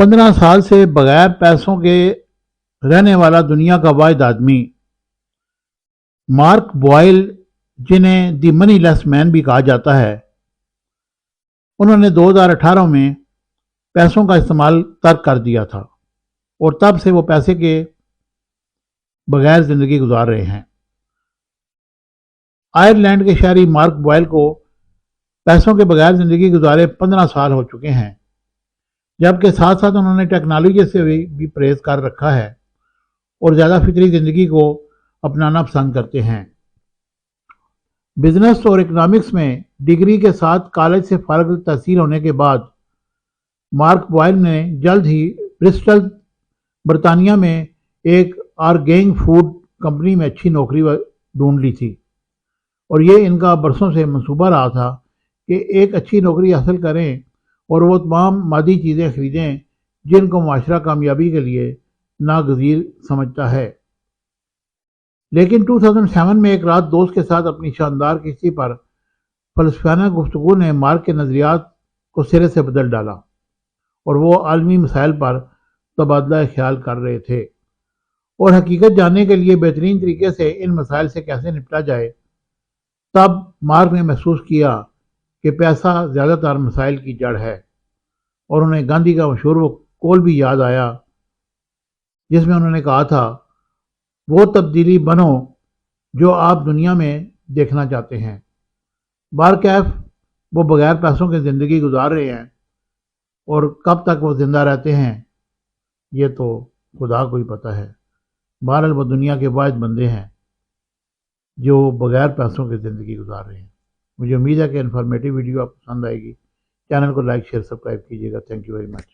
15 साल से बगैर पैसों के रहने वाला दुनिया का वाहिद आदमी मार्क बॉयल, जिन्हें दी मनी लेस मैन भी कहा जाता है, उन्होंने 2018 में पैसों का इस्तेमाल तर्क कर दिया था और तब से वो पैसे के बगैर जिंदगी गुजार रहे हैं। आयरलैंड के शहरी मार्क बॉयल को पैसों के बगैर जिंदगी गुजारे 15 साल हो चुके हैं, जबकि साथ साथ उन्होंने टेक्नोलॉजी से भी परहेज कर रखा है और ज़्यादा फिक्री ज़िंदगी को अपनाना पसंद करते हैं। बिजनेस और इकोनॉमिक्स में डिग्री के साथ कॉलेज से फारिग तहसील होने के बाद मार्क बॉयल ने जल्द ही ब्रिस्टल, बरतानिया में एक ऑर्गेनिक फूड कंपनी में अच्छी नौकरी ढूंढ ली थी और ये इनका बरसों से मंसूबा रहा था कि एक अच्छी नौकरी हासिल करें और वो तमाम मादी चीज़ें खरीदें जिनको माशरा कामयाबी के लिए नागज़ीर समझता है। लेकिन 2007 में एक रात दोस्त के साथ अपनी शानदार किस्ती पर फलसफाना गुफ्तगू ने मार्क के नज़रियात को सिरे से बदल डाला और वो आलमी मसाइल पर तबादला ख्याल कर रहे थे और हकीकत जानने के लिए बेहतरीन तरीके से इन मसाइल से कैसे निपटा जाए। तब मार्क ने महसूस किया कि पैसा ज़्यादातर मसाइल की जड़ है और उन्हें गांधी का मशहूर वो कॉल भी याद आया जिसमें उन्होंने कहा था, वो तब्दीली बनो जो आप दुनिया में देखना चाहते हैं। बारकैफ वो बगैर पैसों की ज़िंदगी गुजार रहे हैं और कब तक वो ज़िंदा रहते हैं ये तो खुदा को ही पता है। बहरहाल वो दुनिया के वाहिद बंदे हैं जो बगैर पैसों की ज़िंदगी गुजार रहे हैं। मुझे उम्मीद है कि इन्फॉर्मेटिव वीडियो आपको पसंद आएगी। चैनल को लाइक शेयर सब्सक्राइब कीजिएगा। Thank you very much.